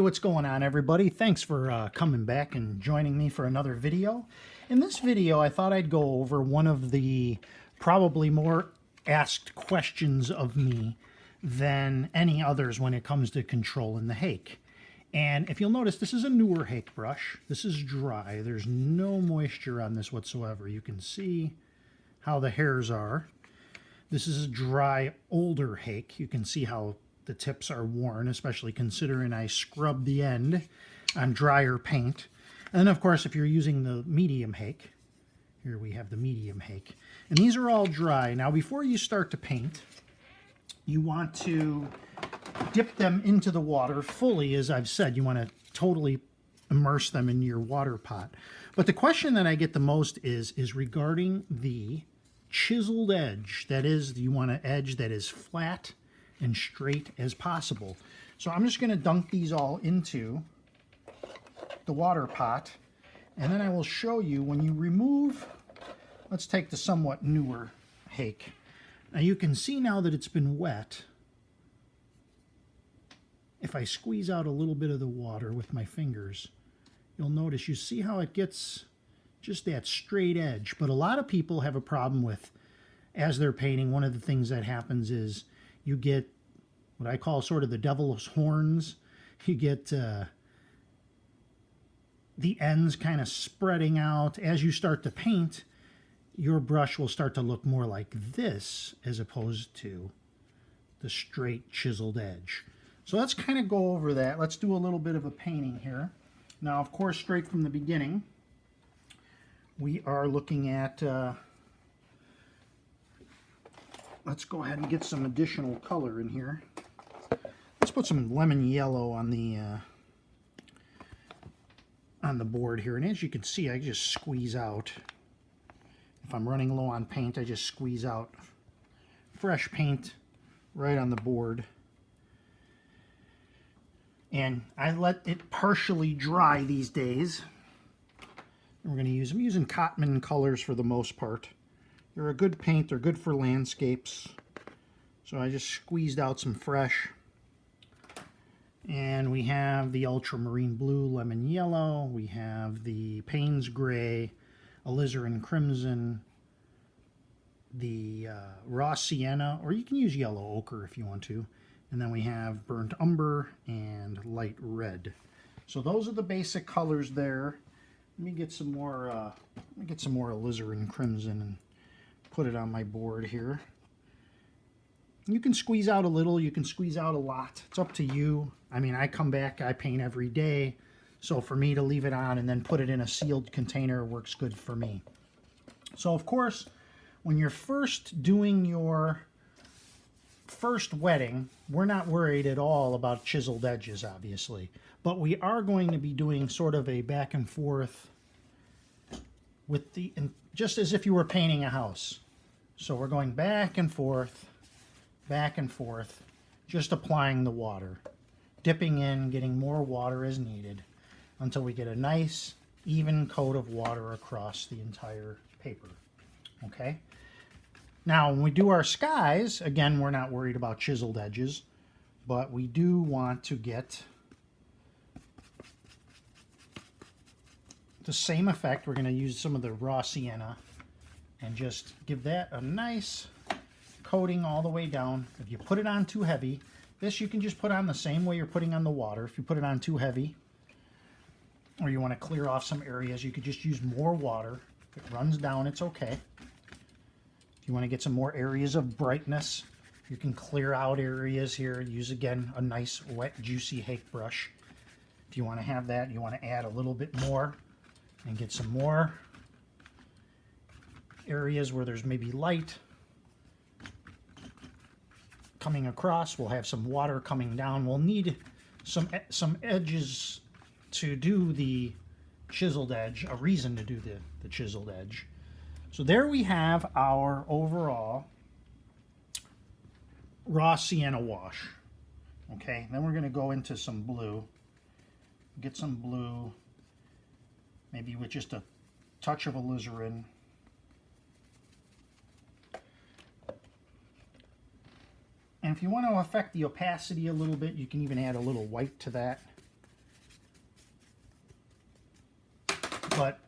what's going on, everybody? Thanks for coming back and joining me for another video. In this video, I thought I'd go over one of the probably more asked questions of me than any others when it comes to controlling the hake. And if you'll notice, this is a newer hake brush. This is dry. There's no moisture on this whatsoever. You can see how the hairs are. This is a dry, older hake. You can see how the tips are worn, especially considering I scrubbed the end on drier paint. And then, of course, if you're using the medium hake, here we have the medium hake. And these are all dry. Now, before you start to paint, you want to dip them into the water fully, as I've said. You want to totally immerse them in your water pot. But the question that I get the most is regarding the chiseled edge. That is, you want an edge that is flat and straight as possible. So I'm just going to dunk these all into the water pot, and then I will show you when you remove. Let's take the somewhat newer hake. Now you can see now that it's been wet. If I squeeze out a little bit of the water with my fingers, you'll notice, you see how it gets just that straight edge. But a lot of people have a problem with, as they're painting, one of the things that happens is you get what I call sort of the devil's horns. You get the ends kind of spreading out. As you start to paint, your brush will start to look more like this as opposed to the straight chiseled edge. So let's kind of go over that. Let's do a little bit of a painting here. Now, of course, straight from the beginning, we are looking at, let's go ahead and get some additional color in here. Let's put some lemon yellow on the board here. And as you can see, I just squeeze out. If I'm running low on paint, I just squeeze out fresh paint right on the board. And I let it partially dry these days. I'm using Cotman colors for the most part. They're a good paint. They're good for landscapes. So I just squeezed out some fresh. And we have the ultramarine blue, lemon yellow. We have the Payne's gray, alizarin crimson, the raw sienna, or you can use yellow ochre if you want to. And then we have burnt umber and light red. So those are the basic colors there. Let me get some more. Alizarin crimson and put it on my board here. You can squeeze out a little. You can squeeze out a lot. It's up to you. I mean, I come back. I paint every day, so for me to leave it on and then put it in a sealed container works good for me. So of course, when you're first doing your first wetting, we're not worried at all about chiseled edges, obviously, but we are going to be doing sort of a back and forth with just as if you were painting a house. So we're going back and forth, just applying the water, dipping in, getting more water as needed until we get a nice even coat of water across the entire paper. Okay? Now, when we do our skies, again, we're not worried about chiseled edges, but we do want to get the same effect. We're going to use some of the raw sienna and just give that a nice coating all the way down. If you put it on too heavy, this you can just put on the same way you're putting on the water. If you put it on too heavy, or you want to clear off some areas, you could just use more water. If it runs down, it's okay. You want to get some more areas of brightness, you can clear out areas here. Use, again, a nice wet juicy hake brush. If you want to have that, you want to add a little bit more and get some more areas where there's maybe light coming across. We'll have some water coming down. We'll need some edges to do the chiseled edge, a reason to do the chiseled edge. So there we have our overall raw sienna wash. Okay, then we're going to go into some blue. Get some blue, maybe with just a touch of alizarin. And if you want to affect the opacity a little bit, you can even add a little white to that. But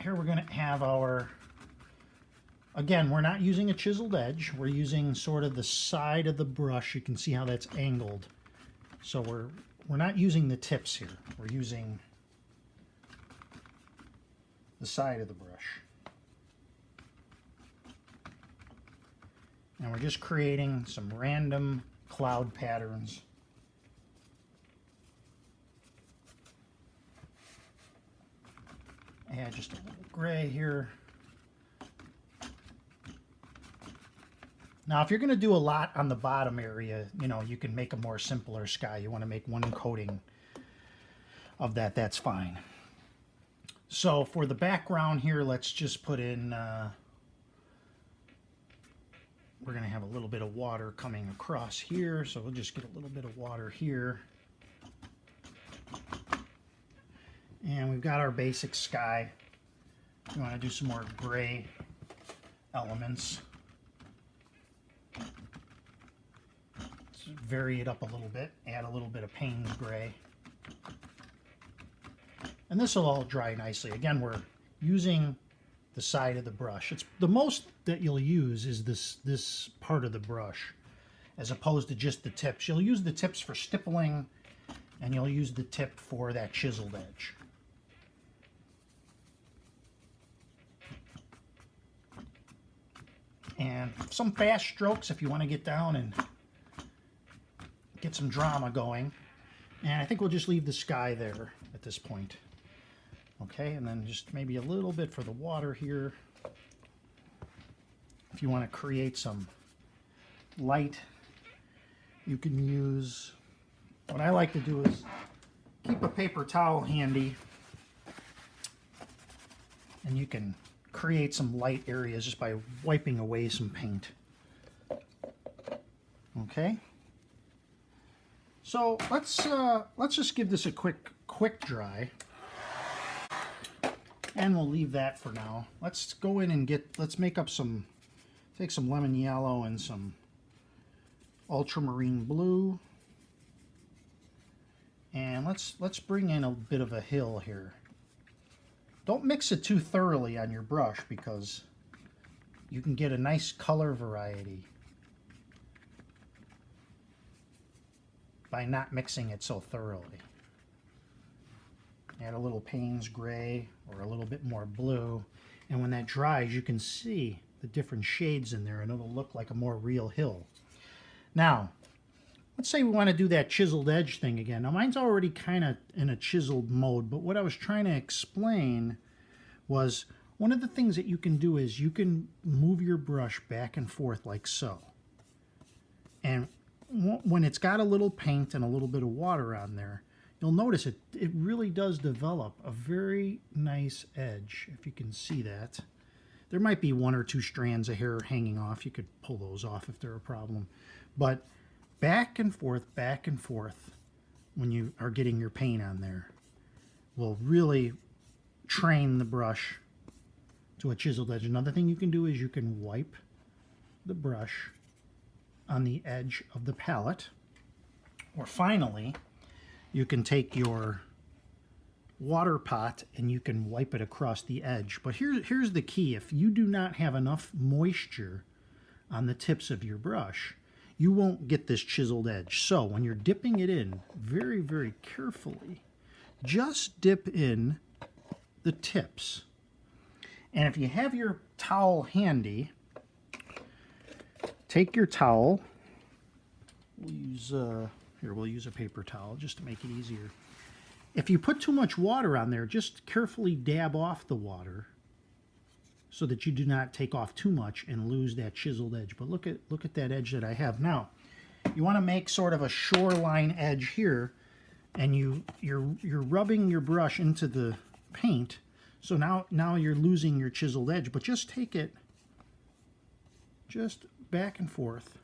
here we're going to have our, again, we're not using a chiseled edge. We're using sort of the side of the brush. You can see how that's angled. So we're not using the tips here. We're using the side of the brush. And we're just creating some random cloud patterns. Add just a little gray here. Now, if you're going to do a lot on the bottom area, you know, you can make a more simpler sky. You want to make one coating of that, that's fine. So for the background here, let's just put in, we're going to have a little bit of water coming across here. So we'll just get a little bit of water here. And we've got our basic sky. We want to do some more gray elements. Let's vary it up a little bit, add a little bit of Payne's gray. And this will all dry nicely. Again, we're using the side of the brush. It's the most that you'll use is this part of the brush, as opposed to just the tips. You'll use the tips for stippling, and you'll use the tip for that chiseled edge. And some fast strokes if you want to get down and get some drama going. And I think we'll just leave the sky there at this point. Okay, and then just maybe a little bit for the water here. If you want to create some light, you can use, what I like to do is keep a paper towel handy, and you can create some light areas just by wiping away some paint. Okay, so let's just give this a quick dry, and we'll leave that for now. Let's go in and let's make up take some lemon yellow and some ultramarine blue, and let's bring in a bit of a hill here. Don't mix it too thoroughly on your brush because you can get a nice color variety by not mixing it so thoroughly. Add a little Payne's gray or a little bit more blue, and when that dries you can see the different shades in there and it'll look like a more real hill. Now, let's say we want to do that chiseled edge thing again. Now mine's already kind of in a chiseled mode, but what I was trying to explain was one of the things that you can do is you can move your brush back and forth like so. And when it's got a little paint and a little bit of water on there, you'll notice it really does develop a very nice edge, if you can see that. There might be one or two strands of hair hanging off. You could pull those off if they're a problem. But back and forth when you are getting your paint on there will really train the brush to a chiseled edge. Another thing you can do is you can wipe the brush on the edge of the palette. Or finally, you can take your water pot and you can wipe it across the edge. But here's the key. If you do not have enough moisture on the tips of your brush, you won't get this chiseled edge. So when you're dipping it in, very, very carefully, just dip in the tips. And if you have your towel handy, take your towel. We'll use a paper towel just to make it easier. If you put too much water on there, just carefully dab off the water so that you do not take off too much and lose that chiseled edge. But look at that edge that I have now. You want to make sort of a shoreline edge here, and you're rubbing your brush into the paint. So now you're losing your chiseled edge, but just take it just back and forth.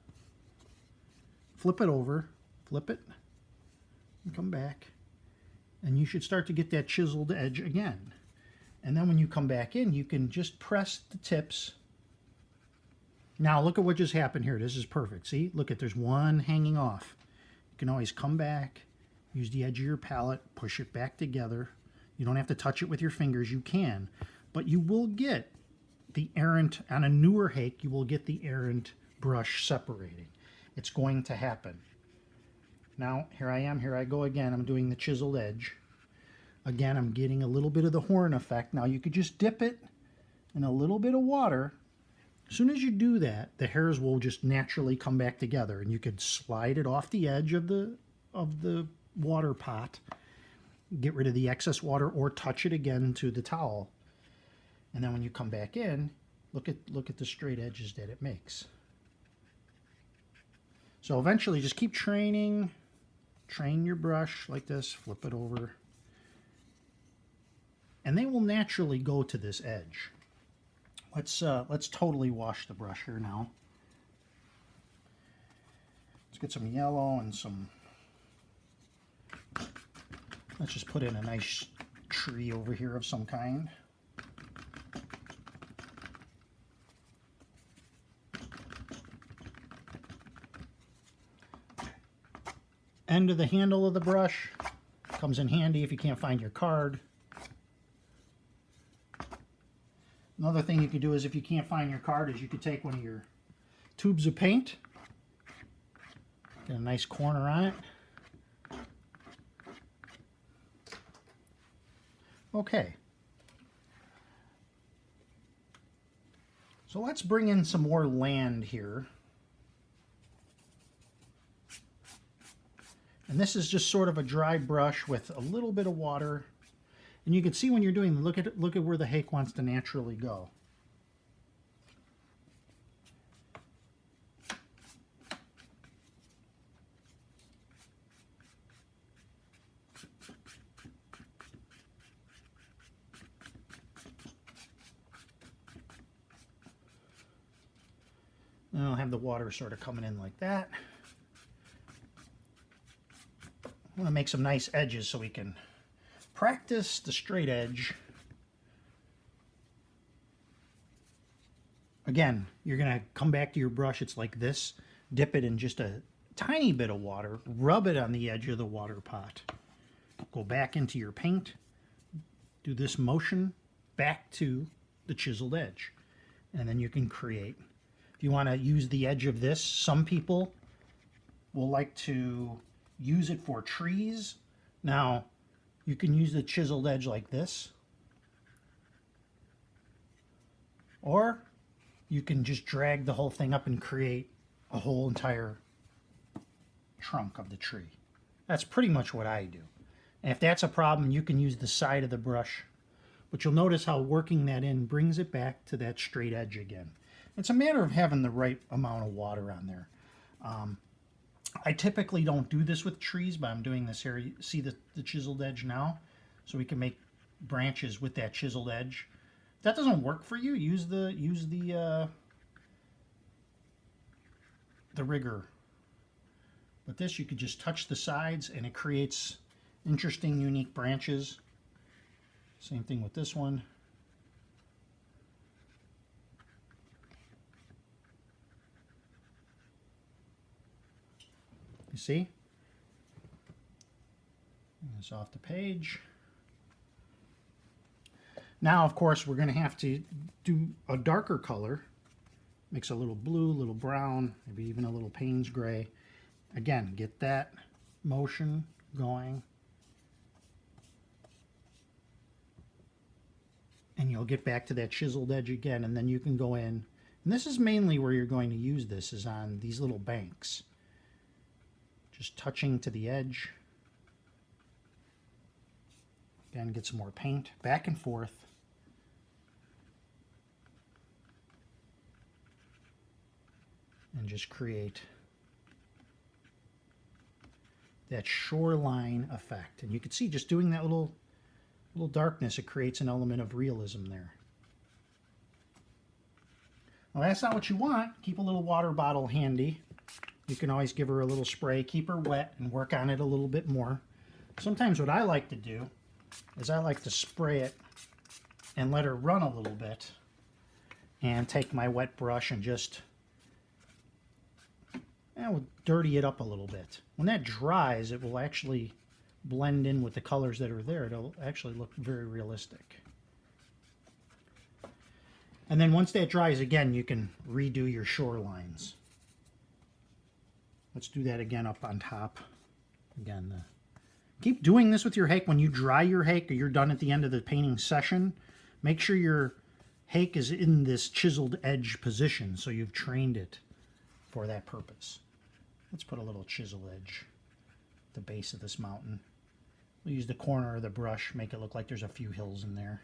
Flip it over, flip it, and come back. And you should start to get that chiseled edge again. And then when you come back in, you can just press the tips. Now look at what just happened here. This is perfect. See, look at, there's one hanging off. You can always come back, use the edge of your palette, push it back together. You don't have to touch it with your fingers. You can. But you will get the errant, on a newer hake, you will get the errant brush separating. It's going to happen. Now, here I am. Here I go again. I'm doing the chiseled edge. Again, I'm getting a little bit of the horn effect. Now, you could just dip it in a little bit of water. As soon as you do that, the hairs will just naturally come back together, and you could slide it off the edge of the water pot, get rid of the excess water, or touch it again to the towel. And then when you come back in, look at the straight edges that it makes. So eventually, just keep training. Train your brush like this. Flip it over, and they will naturally go to this edge. Let's totally wash the brush here now. Let's get some yellow and some. Let's just put in a nice tree over here of some kind. End of the handle of the brush comes in handy if you can't find your card. Another thing you could do is, if you can't find your card, is you could take one of your tubes of paint, get a nice corner on it. Okay. So let's bring in some more land here. And this is just sort of a dry brush with a little bit of water. And you can see when you're doing, look at where the hake wants to naturally go. And I'll have the water sort of coming in like that. I want to make some nice edges so we can practice the straight edge. Again, you're going to come back to your brush. It's like this. Dip it in just a tiny bit of water. Rub it on the edge of the water pot. Go back into your paint. Do this motion back to the chiseled edge. And then you can create. If you want to use the edge of this, some people will like to use it for trees. Now, you can use the chiseled edge like this, or you can just drag the whole thing up and create a whole entire trunk of the tree. That's pretty much what I do. And if that's a problem, you can use the side of the brush, but you'll notice how working that in brings it back to that straight edge again. It's a matter of having the right amount of water on there. I typically don't do this with trees, but I'm doing this here. You see the chiseled edge now? So we can make branches with that chiseled edge. If that doesn't work for you, use the rigger. But this, you could just touch the sides and it creates interesting, unique branches. Same thing with this one. You see? It's off the page. Now, of course, we're going to have to do a darker color. Mix a little blue, a little brown, maybe even a little Payne's gray. Again, get that motion going. And you'll get back to that chiseled edge again, and then you can go in. And this is mainly where you're going to use this, is on these little banks. Just touching to the edge. Again, get some more paint, back and forth. And just create that shoreline effect. And you can see just doing that little darkness, it creates an element of realism there. Well, that's not what you want. Keep a little water bottle handy. You can always give her a little spray, keep her wet, and work on it a little bit more. Sometimes what I like to do is I like to spray it and let her run a little bit, and take my wet brush and just we'll dirty it up a little bit. When that dries, it will actually blend in with the colors that are there, it'll actually look very realistic. And then once that dries again, you can redo your shorelines. Let's do that again up on top. Again, keep doing this with your hake. When you dry your hake or you're done at the end of the painting session, make sure your hake is in this chiseled edge position so you've trained it for that purpose. Let's put a little chisel edge at the base of this mountain. We'll use the corner of the brush, make it look like there's a few hills in there.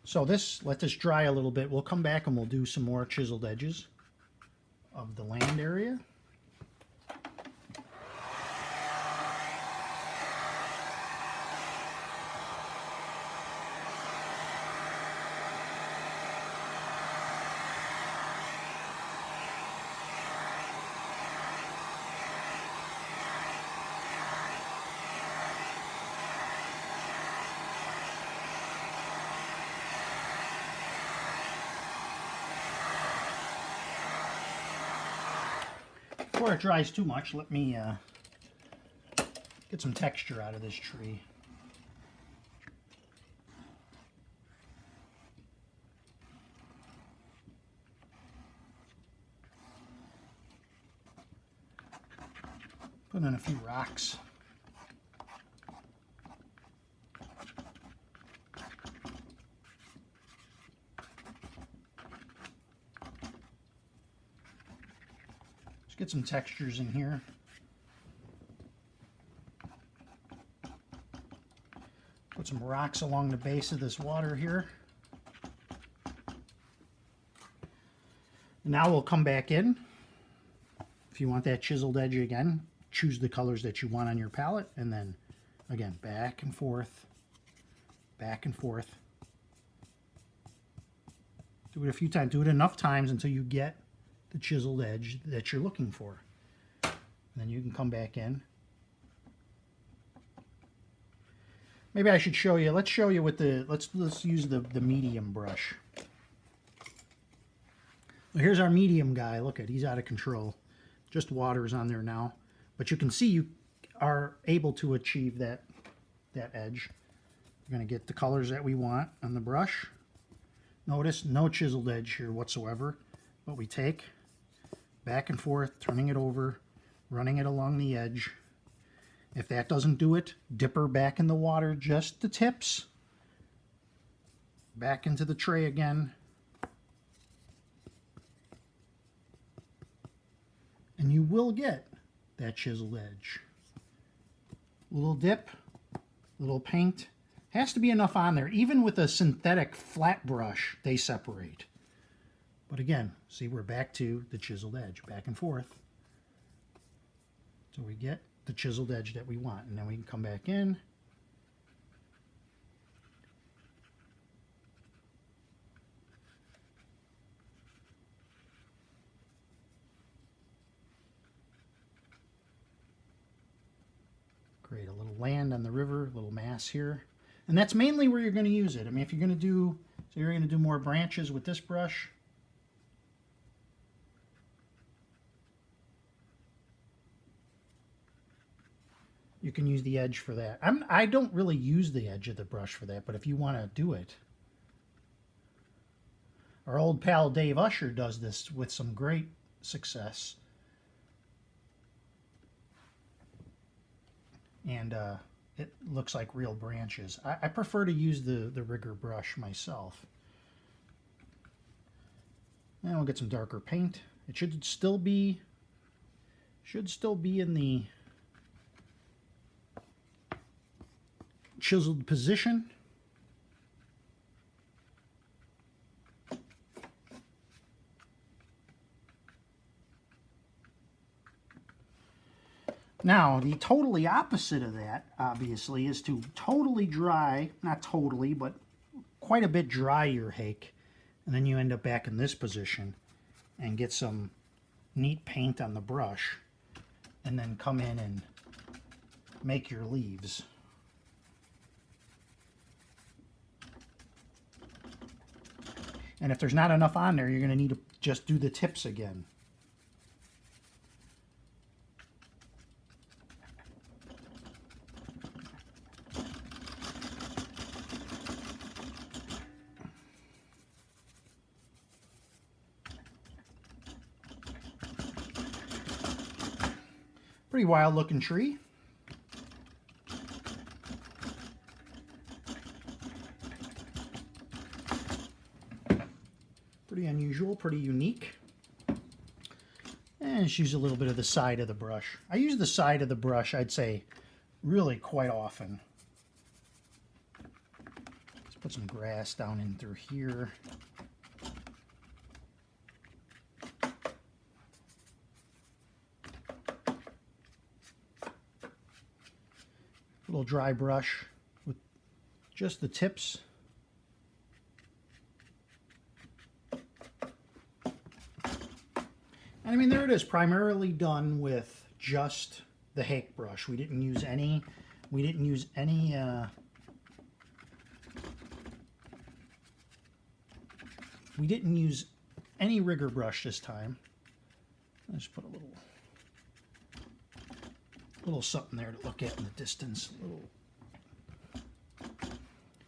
So let this dry a little bit. We'll come back and we'll do some more chiseled edges of the land area. Before it dries too much, let me get some texture out of this tree. Put in a few rocks. Get some textures in here. Put some rocks along the base of this water here. Now we'll come back in. If you want that chiseled edge again, choose the colors that you want on your palette, and then again, back and forth, back and forth. Do it a few times. Do it enough times until you get the chiseled edge that you're looking for. And then you can come back in. Maybe I should show you. Let's show you with the let's use the medium brush. Well, here's our medium guy. Look at, he's out of control. Just water is on there now, but you can see you are able to achieve that edge. We're going to get the colors that we want on the brush. Notice no chiseled edge here whatsoever, but we take back and forth, turning it over, running it along the edge. If that doesn't do it, dip her back in the water, just the tips. Back into the tray again. And you will get that chiseled edge. Little dip, little paint. Has to be enough on there. Even with a synthetic flat brush, they separate. But again, see, we're back to the chiseled edge, back and forth. So we get the chiseled edge that we want, and then we can come back in. Create a little land on the river, a little mass here. And that's mainly where you're going to use it. I mean, if you're going to do, so you're going to do more branches with this brush. You can use the edge for that. I don't really use the edge of the brush for that, but if you want to do it. Our old pal Dave Usher does this with some great success. And it looks like real branches. I prefer to use the rigger brush myself. And we'll get some darker paint. It should still be in the chiseled position. Now, the totally opposite of that, obviously, is to totally dry, not totally, but quite a bit dry your hake, and then you end up back in this position and get some neat paint on the brush, and then come in and make your leaves. And if there's not enough on there, you're going to need to just do the tips again. Pretty wild looking tree. Pretty unusual, pretty unique. And just use a little bit of the side of the brush. I use the side of the brush, I'd say, really quite often. Let's put some grass down in through here. Little dry brush with just the tips. And I mean, there it is, primarily done with just the Hake brush. We didn't use any rigger brush this time. Let's just put a little something there to look at in the distance.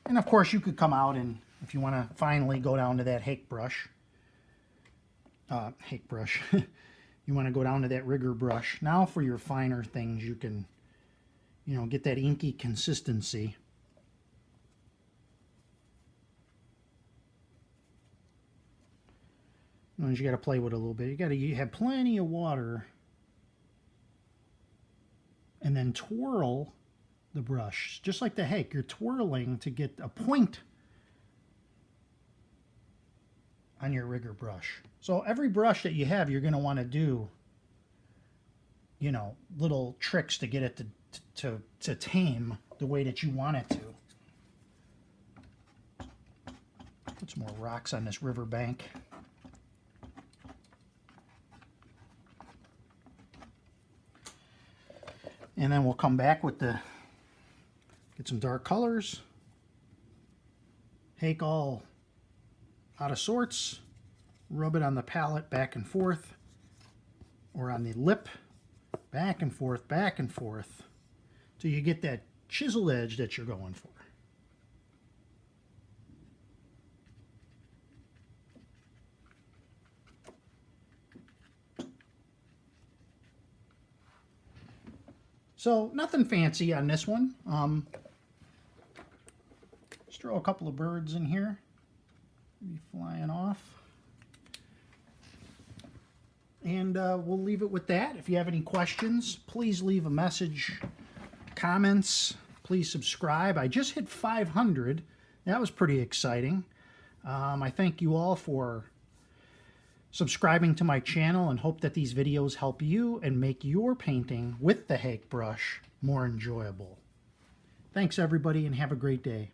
And of course, you could come out and, if you want to finally go down to that Hake brush, you want to go down to that rigger brush. Now for your finer things, you can, get that inky consistency. You got to play with it a little bit. You have plenty of water, and then twirl the brush just like the Hake. You're twirling to get a point on your rigger brush. So every brush that you have, you're going to want to do, little tricks to get it to tame the way that you want it to. Put some more rocks on this river bank. And then we'll come back with get some dark colors. Hake all out of sorts. Rub it on the palette back and forth, or on the lip, back and forth, till you get that chiseled edge that you're going for. So nothing fancy on this one. Just throw a couple of birds in here, maybe flying off. And we'll leave it with that. If you have any questions, please leave a message, comments. Please subscribe. I just hit 500. That was pretty exciting. I thank you all for subscribing to my channel and hope that these videos help you and make your painting with the Hake brush more enjoyable. Thanks, everybody, and have a great day.